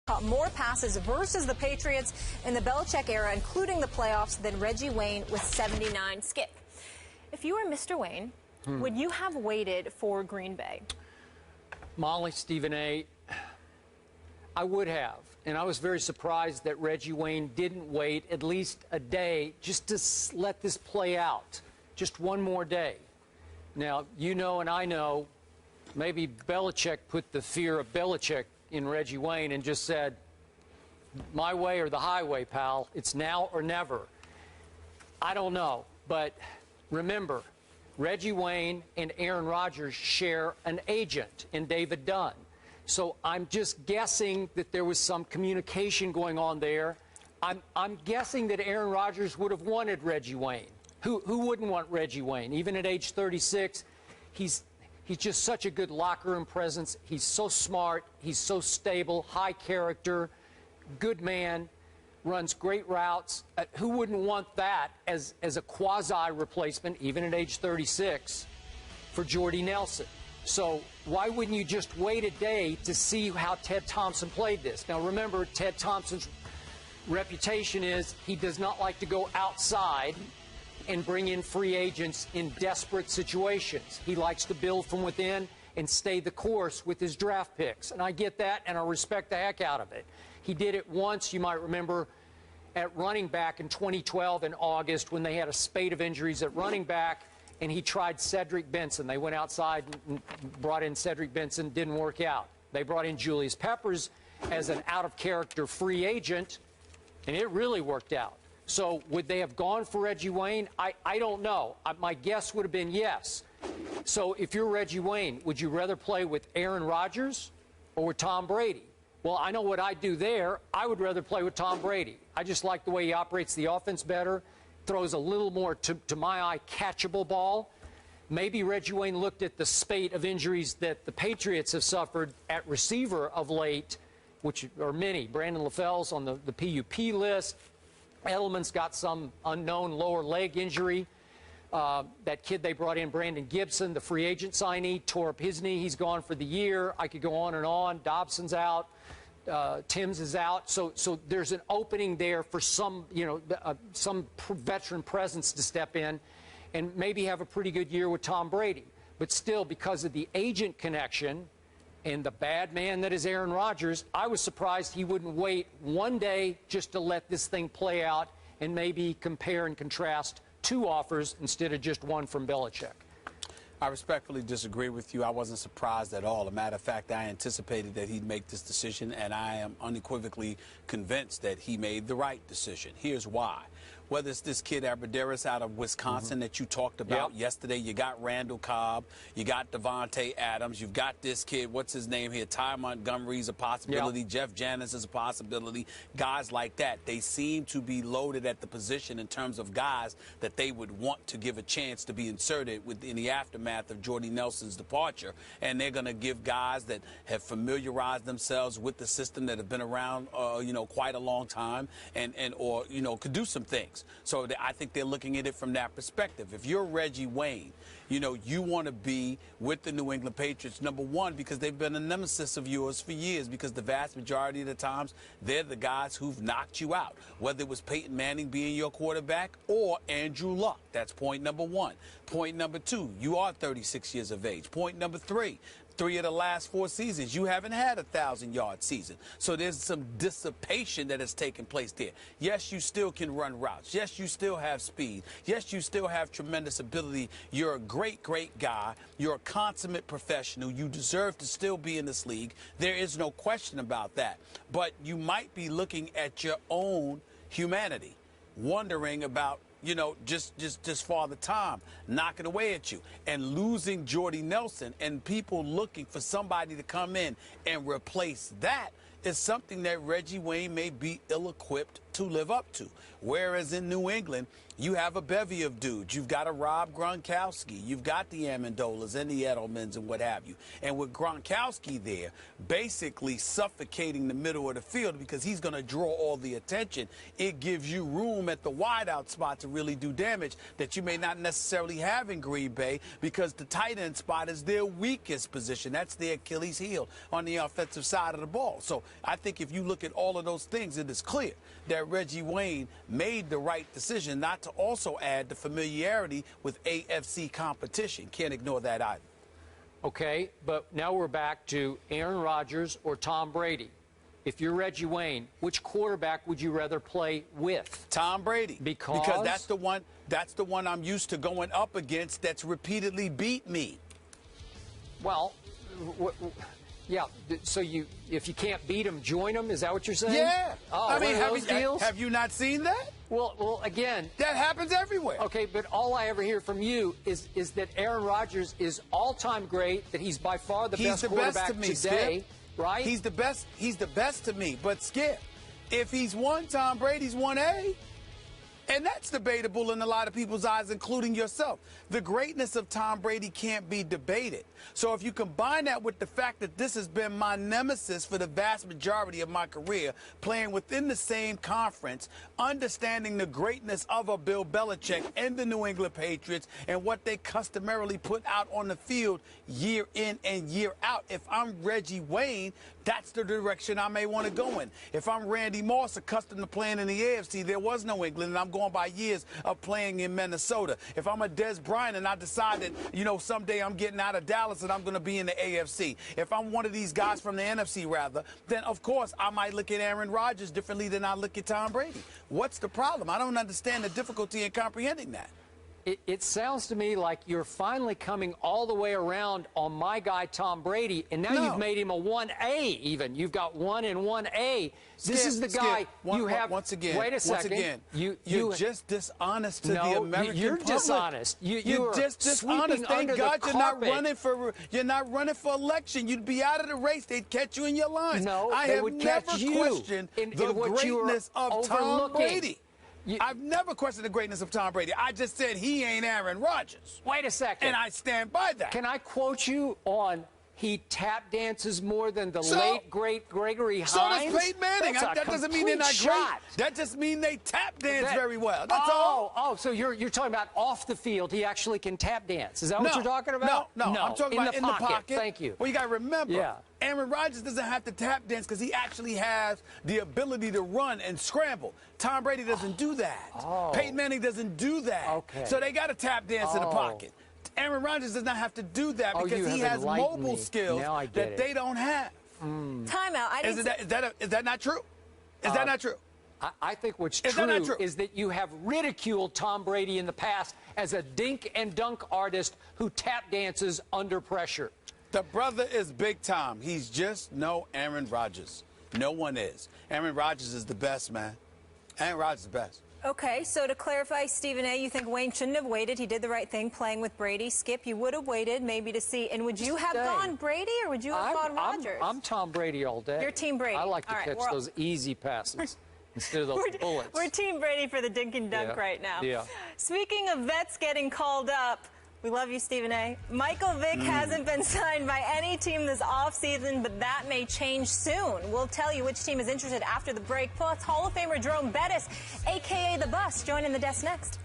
Caught more passes versus the Patriots in the Belichick era, including the playoffs, than Reggie Wayne with 79. Skip, if you were Mr. Wayne, would you have waited for Green Bay? Molly, Stephen A., I would have. And I was very surprised that Reggie Wayne didn't wait at least a day just to let this play out. Just one more day. Now, you know and I know, maybe Belichick put the fear of Belichick in Reggie Wayne and just said, my way or the highway, pal. It's now or never. I don't know. But remember, Reggie Wayne and Aaron Rodgers share an agent in David Dunn. So I'm just guessing that there was some communication going on there. I'm guessing that Aaron Rodgers would have wanted Reggie Wayne. Who wouldn't want Reggie Wayne? Even at age 36, he's just such a good locker room presence. He's so smart. He's so stable, high character, good man, runs great routes. Who wouldn't want that as a quasi-replacement, even at age 36, for Jordy Nelson? So why wouldn't you just wait a day to see how Ted Thompson played this? Now, remember, Ted Thompson's reputation is he does not like to go outside and bring in free agents in desperate situations. He likes to build from within and stay the course with his draft picks. And I get that, and I respect the heck out of it. He did it once, you might remember, at running back in 2012 in August when they had a spate of injuries at running back, and he tried Cedric Benson. They went outside and brought in Cedric Benson. Didn't work out. They brought in Julius Peppers as an out-of-character free agent, and it really worked out. So would they have gone for Reggie Wayne? I don't know. My guess would have been yes. So if you're Reggie Wayne, would you rather play with Aaron Rodgers or with Tom Brady? Well, I know what I'd do there. I would rather play with Tom Brady. I just like the way he operates the offense better, throws a little more, to my eye, catchable ball. Maybe Reggie Wayne looked at the spate of injuries that the Patriots have suffered at receiver of late, which are many. Brandon LaFell's on the PUP list. Edelman's got some unknown lower leg injury. That kid they brought in, Brandon Gibson, the free agent signee, tore up his knee. He's gone for the year. I could go on and on. Dobson's out. Timms is out. So there's an opening there for some, some veteran presence to step in and maybe have a pretty good year with Tom Brady. But still, because of the agent connection and the bad man that is Aaron Rodgers, I was surprised he wouldn't wait one day just to let this thing play out and maybe compare and contrast two offers instead of just one from Belichick. I respectfully disagree with you. I wasn't surprised at all. As a matter of fact, I anticipated that he'd make this decision, and I am unequivocally convinced that he made the right decision. Here's why. Whether it's this kid Abderrahmane out of Wisconsin that you talked about yesterday, you got Randall Cobb, you got Devontae Adams, you've got this kid, what's his name here, Ty Montgomery's a possibility, Jeff Janis is a possibility, guys like that. They seem to be loaded at the position in terms of guys that they would want to give a chance to be inserted in the aftermath of Jordy Nelson's departure. And they're going to give guys that have familiarized themselves with the system, that have been around, quite a long time, or could do some things. So I think they're looking at it from that perspective. If you're Reggie Wayne, you want to be with the New England Patriots, number one, because they've been a nemesis of yours for years, because the vast majority of the times, they're the guys who've knocked you out, whether it was Peyton Manning being your quarterback or Andrew Luck. That's point number one. Point number two, you are 36 years of age. Point number three, 3 of the last 4 seasons, you haven't had a 1,000-yard season. So there's some dissipation that has taken place there. Yes, you still can run routes. Yes, you still have speed. Yes, you still have tremendous ability. You're a great, great guy. You're a consummate professional. You deserve to still be in this league. There is no question about that. But you might be looking at your own humanity, wondering about just Father Time knocking away at you and losing Jordy Nelson, and people looking for somebody to come in and replace that is something that Reggie Wayne may be ill-equipped to live up to. Whereas in New England, you have a bevy of dudes. You've got a Rob Gronkowski. You've got the Amendolas and the Edelmans and what have you. And with Gronkowski there, basically suffocating the middle of the field because he's going to draw all the attention, it gives you room at the wideout spot to really do damage that you may not necessarily have in Green Bay because the tight end spot is their weakest position. That's their Achilles heel on the offensive side of the ball. So I think if you look at all of those things, it is clear that Reggie Wayne made the right decision not to also add the familiarity with AFC competition. Can't ignore that either. Okay, but now we're back to Aaron Rodgers or Tom Brady. If you're Reggie Wayne, which quarterback would you rather play with? Tom Brady. Because that's the one I'm used to going up against that's repeatedly beat me. Well, yeah, so if you can't beat him, join him? Is that what you're saying? Yeah. Oh, I mean, deals? have you not seen that? Well, again, that happens everywhere. Okay, but all I ever hear from you is that Aaron Rodgers is all-time great, that he's by far the best quarterback to me, today, Skip. right? He's the best to me. But Skip, if he's one, Tom Brady's 1A. And that's debatable in a lot of people's eyes, including yourself. The greatness of Tom Brady can't be debated. So if you combine that with the fact that this has been my nemesis for the vast majority of my career, playing within the same conference, understanding the greatness of a Bill Belichick and the New England Patriots and what they customarily put out on the field year in and year out, if I'm Reggie Wayne, that's the direction I may want to go in. If I'm Randy Moss, accustomed to playing in the AFC, there was no England, and I'm going by years of playing in Minnesota. If I'm a Des Bryant and I decide that, someday I'm getting out of Dallas and I'm going to be in the AFC. If I'm one of these guys from the NFC, rather, then, of course, I might look at Aaron Rodgers differently than I look at Tom Brady. What's the problem? I don't understand the difficulty in comprehending that. It sounds to me like you're finally coming all the way around on my guy Tom Brady, and now you've made him a 1A even. You've got 1 and 1A. This is the guy you have. Once again, wait a second. Once again, you're just dishonest to the American you're public. Dishonest. You're just dishonest. Thank God you're not running for election. You'd be out of the race. They'd catch you in your lines. No, I they have would never catch you questioned the greatness of Tom Brady. I've never questioned the greatness of Tom Brady. I just said he ain't Aaron Rodgers. Wait a second. And I stand by that. Can I quote you on he tap dances more than the late, great Gregory Hines? So does Peyton Manning. That doesn't mean they're not great. That just means they tap dance very well. That's all. Oh, so you're talking about off the field. He actually can tap dance. Is that what you're talking about? No. I'm talking about in the pocket. Thank you. Well, you got to remember, Aaron Rodgers doesn't have to tap dance because he actually has the ability to run and scramble. Tom Brady doesn't do that. Peyton Manning doesn't do that. Okay. So they got to tap dance in the pocket. Aaron Rodgers does not have to do that because he has mobile skills that they don't have. Timeout. Is that not true? Is that not true? I think what's true is that you have ridiculed Tom Brady in the past as a dink and dunk artist who tap dances under pressure. The brother is big time. He's just no Aaron Rodgers. No one is. Aaron Rodgers is the best, man. Aaron Rodgers is the best. Okay, so to clarify, Stephen A., you think Wayne shouldn't have waited. He did the right thing playing with Brady. Skip, you would have waited maybe to see. And would you have gone Brady or would you have gone Rodgers? I'm Tom Brady all day. You're Team Brady. I like to catch those easy passes instead of those bullets. We're Team Brady for the dink and dunk right now. Yeah. Speaking of vets getting called up, we love you, Stephen A. Michael Vick hasn't been signed by any team this offseason, but that may change soon. We'll tell you which team is interested after the break. Plus, Hall of Famer Jerome Bettis, a.k.a. The Bus, joining the desk next.